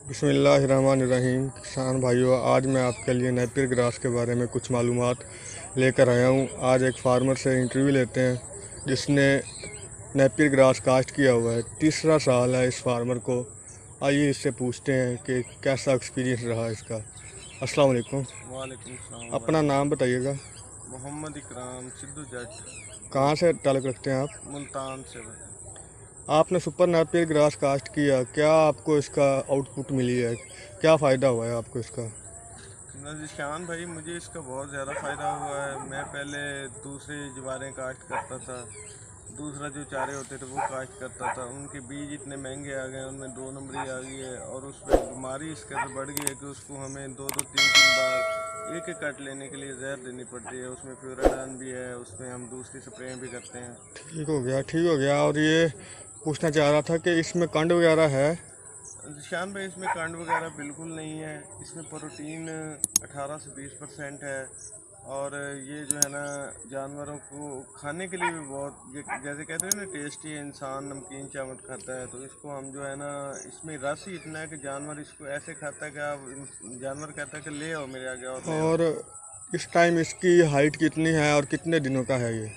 बिस्मिल्लाहिर्रहमानिर्रहीम। किसान भाइयों, आज मैं आपके लिए नेपियर ग्रास के बारे में कुछ मालूमात लेकर आया हूँ। आज एक फार्मर से इंटरव्यू लेते हैं जिसने नेपियर ग्रास कास्ट किया हुआ है। तीसरा साल है इस फार्मर को। आइए इससे पूछते हैं कि कैसा एक्सपीरियंस रहा इसका। अस्सलाम वालेकुम। वालेकुम सलाम अपना भाई। नाम बताइएगा। मोहम्मद इकराम सिद्धू जट। कहाँ से ताल्लुक़ रखते हैं आप? मुल्तान से भाई। आपने सुपर नेपियर ग्रास कास्ट किया, क्या आपको इसका आउटपुट मिली है? क्या फ़ायदा हुआ है आपको इसका? निशान भाई, मुझे इसका बहुत ज़्यादा फ़ायदा हुआ है। मैं पहले दूसरे ज्वारें काश्त करता था, दूसरा जो चारे होते थे वो काश्त करता था। उनके बीज इतने महंगे आ गए, उनमें दो नंबरी आ गई है और उस पर बीमारी इस कदर बढ़ गई है कि उसको हमें दो दो तीन तीन बार एक एक कट लेने के लिए जहर देनी पड़ती है। उसमें फ्यूराडान भी है, उसमें हम दूसरी स्प्रे भी करते हैं। ठीक हो गया, ठीक हो गया। और ये पूछना चाह रहा था कि इसमें कंड वगैरह है? निशान भाई, इसमें कांड वगैरह बिल्कुल नहीं है। इसमें प्रोटीन 18 से 20% है। और ये जो है ना, जानवरों को खाने के लिए भी बहुत, जैसे कहते हैं ना, टेस्टी है। इंसान नमकीन चावल खाता है तो इसको हम जो है ना, इसमें रस ही इतना है कि जानवर इसको ऐसे खाता है कि आप, जानवर कहता है कि ले आओ मेरे आगे और ले आओ। और इस टाइम इसकी हाइट कितनी है और कितने दिनों का है ये?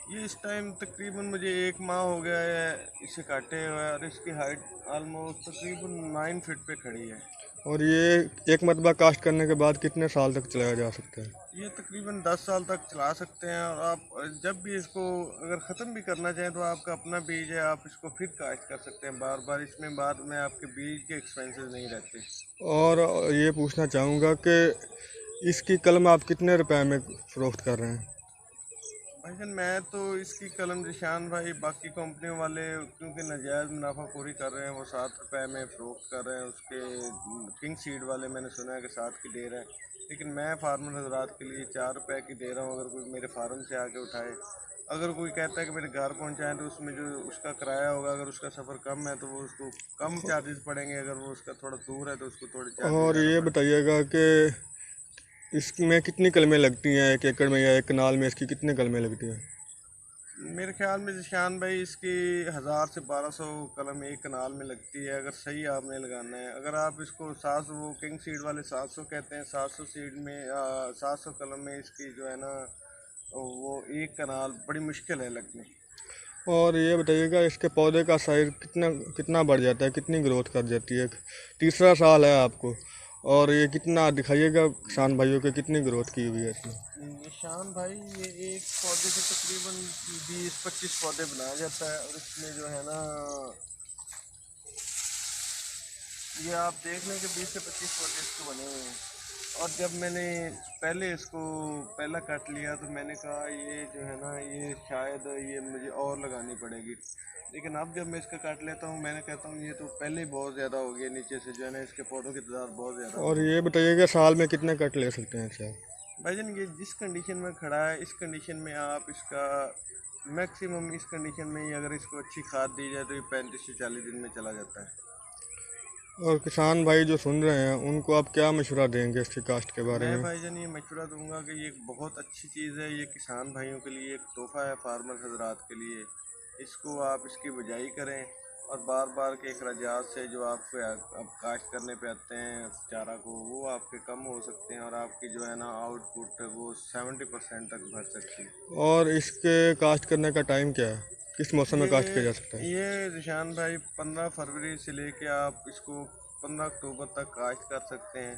ये इस टाइम तकरीबन मुझे 1 माह हो गया है इसे काटे हुए और इसकी हाइट ऑलमोस्ट तकरीबन 9 फीट पे खड़ी है। और ये एक मरतबा कास्ट करने के बाद कितने साल तक चलाया जा सकता है? ये तकरीबन 10 साल तक चला सकते हैं। और आप जब भी इसको अगर ख़त्म भी करना चाहें तो आपका अपना बीज है, आप इसको फिर काश्त कर सकते हैं बार बार। इसमें बाद में आपके बीज के एक्सपेंसेस नहीं रहते। और ये पूछना चाहूँगा कि इसकी कलम आप कितने रुपए में फ़रोख्त कर रहे हैं? भाईजान, मैं तो इसकी कलम निशान भाई, बाकी कंपनियों वाले क्योंकि नाजायज़ मुनाफाखोरी कर रहे हैं, वो 7 रुपए में फ़रोख्त कर रहे हैं। उसके किंग सीड वाले मैंने सुना है कि 7 की दे रहे हैं, लेकिन मैं फार्मर हजरात के लिए 4 रुपए की दे रहा हूँ। अगर कोई मेरे फार्म से आके उठाए, अगर कोई कहता है कि मेरे घर पहुँचाएँ, तो उसमें जो उसका किराया होगा, अगर उसका सफ़र कम है तो वो उसको कम चार्जेस पड़ेंगे। अगर वो उसका थोड़ा दूर है तो उसको थोड़े चार्जेस और ज़्यादा ये पड़ेंगे। बताइएगा कि इसमें कितनी कलमें लगती हैं एक एकड़ में, या एक कनाल में इसकी कितनी कलमें लगती हैं? मेरे ख्याल में जिशान भाई, इसकी 1000 से 1200 कलम एक कनाल में लगती है, अगर सही आपने लगाना है। अगर आप इसको 700, वो किंग सीड वाले 700 कहते हैं, 700 सीड में 700 कलम में इसकी जो है ना, वो एक कनाल बड़ी मुश्किल है लगनी। और ये बताइएगा इसके पौधे का साइज कितना कितना बढ़ जाता है, कितनी ग्रोथ कर जाती है? तीसरा साल है आपको, और ये कितना दिखाइएगा किसान भाइयों के, कितनी ग्रोथ की हुई है इसमें? निशान भाई, ये एक पौधे से तकरीबन 20-25 पौधे बनाया जाता है। और इसमें जो है ना, ये आप देख लें कि 20 से 25 पौधे इसको बने हुए हैं। और जब मैंने पहले इसको पहला काट लिया तो मैंने कहा ये जो है ना, ये शायद ये मुझे और लगानी पड़ेगी। लेकिन अब जब मैं इसका काट लेता हूँ, मैंने कहता हूँ ये तो पहले ही बहुत ज़्यादा हो गया। नीचे से जो है ना, इसके पौधों की तादाद बहुत ज़्यादा हो और गई। ये बताइएगा साल में कितने कट ले सकते हैं इससे आप? भाईजान, ये जिस कंडीशन में खड़ा है, इस कंडीशन में आप इसका मैक्सिमम, इस कंडीशन में ही अगर इसको अच्छी खाद दी जाए तो ये 35 से 40 दिन में चला जाता है। और किसान भाई जो सुन रहे हैं उनको आप क्या मशवरा देंगे इसकी कास्ट के बारे मैं में? भाईजान ये मशवरा दूंगा कि ये एक बहुत अच्छी चीज़ है। ये किसान भाइयों के लिए एक तोहफ़ा है, फार्मर हजरात के लिए। इसको आप इसकी बिजाई करें और बार बार के अखराजात से जो आपके अब काश्त करने पे आते हैं चारा को, वो आपके कम हो सकते हैं और आपकी जो है ना आउटपुट वो 70% तक बढ़ सकती है। और इसके कास्ट करने का टाइम क्या है? किस मौसम में ये कास्ट किया जा सकता है? ये निशान भाई, 15 फरवरी से लेके आप इसको 15 अक्टूबर तक काश्त कर सकते हैं।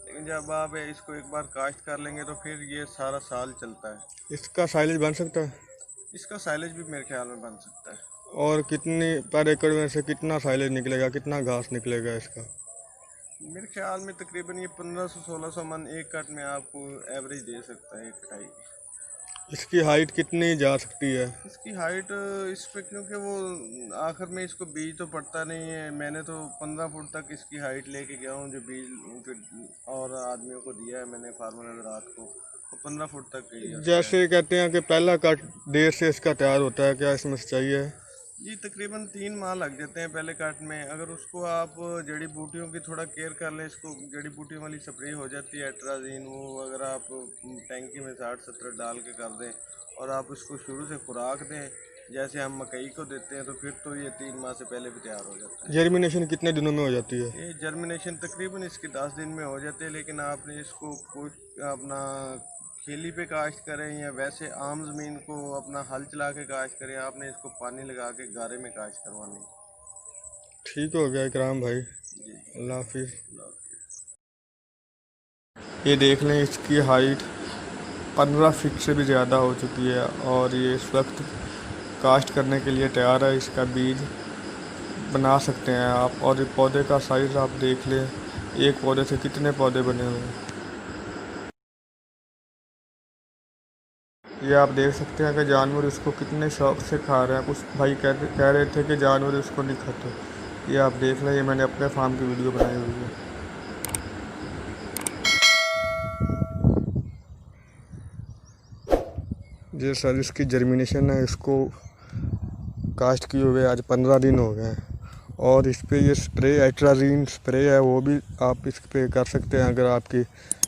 लेकिन जब आप इसको एक बार काश्त कर लेंगे तो फिर ये सारा साल चलता है। इसका साइलेज बन सकता है? इसका साइलेज भी मेरे ख्याल में बन सकता है। और कितनी पर एकड़ में से कितना साइलेज निकलेगा, कितना घास निकलेगा इसका? मेरे ख्याल में तकरीबन ये 1500-1600 मन एक कट में आपको एवरेज दे सकता है, एक कटाई की। इसकी हाइट कितनी जा सकती है? इसकी हाइट इस पे, क्योंकि वो आखिर में इसको बीज तो पड़ता नहीं है। मैंने तो 15 फुट तक इसकी हाइट लेके गया हूँ, जो बीज उनके और आदमियों को दिया है मैंने, फार्मर हजरात को, तो 15 फुट तक गई है उसकी हाइट। जैसे कहते हैं कि पहला कट देर से इसका तैयार होता है, क्या इसमें सच्चाई है? जी, तकरीबन 3 माह लग जाते हैं पहले काट में। अगर उसको आप जड़ी बूटियों की थोड़ा केयर कर लें, इसको जड़ी बूटियों वाली स्प्रे हो जाती है एट्राजीन, वो अगर आप टैंकी में 60-70 डाल के कर दें और आप उसको शुरू से खुराक दें, जैसे हम मकई को देते हैं तो फिर तो ये 3 माह से पहले भी तैयार हो जाता है। जर्मिनेशन कितने दिनों में हो जाती है? ये जर्मिनेशन तकरीबन इसके 10 दिन में हो जाते हैं, लेकिन आपने इसको कोई अपना खेली पे काश्त करें या वैसे आम ज़मीन को अपना हल चला के काश्त करें, आपने इसको पानी लगा के गारे में काश्त करवानी। ठीक हो गया इकराम भाई, जी। अल्लाह हाफिज़। अल्लाह हाफ़िज़। ये देख लें, इसकी हाइट 15 फीट से भी ज़्यादा हो चुकी है और ये इस वक्त काश्त करने के लिए तैयार है। इसका बीज बना सकते हैं आप। और ये पौधे का साइज़ आप देख लें, एक पौधे से कितने पौधे बने हुए हैं। ये आप देख सकते हैं कि जानवर इसको कितने शौक़ से खा रहे हैं। कुछ भाई कह रहे थे कि जानवर इसको नहीं खाते। ये आप देख लें, ये मैंने अपने फार्म की वीडियो बनाई हुई है। ये सर इसकी जर्मिनेशन है, इसको कास्ट किए हुए आज 15 दिन हो गए हैं। और इस पर ये स्प्रे एट्राजीन स्प्रे है, वो भी आप इस पर कर सकते हैं अगर आपकी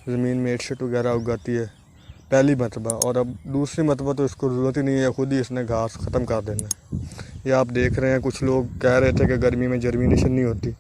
ज़मीन में एडशट वगैरह उगाती है पहली मरतबा। और अब दूसरी मरतबा तो इसको ज़रूरत ही नहीं है, खुद ही इसने घास ख़त्म कर देना है। ये आप देख रहे हैं, कुछ लोग कह रहे थे कि गर्मी में जर्मिनेशन नहीं होती,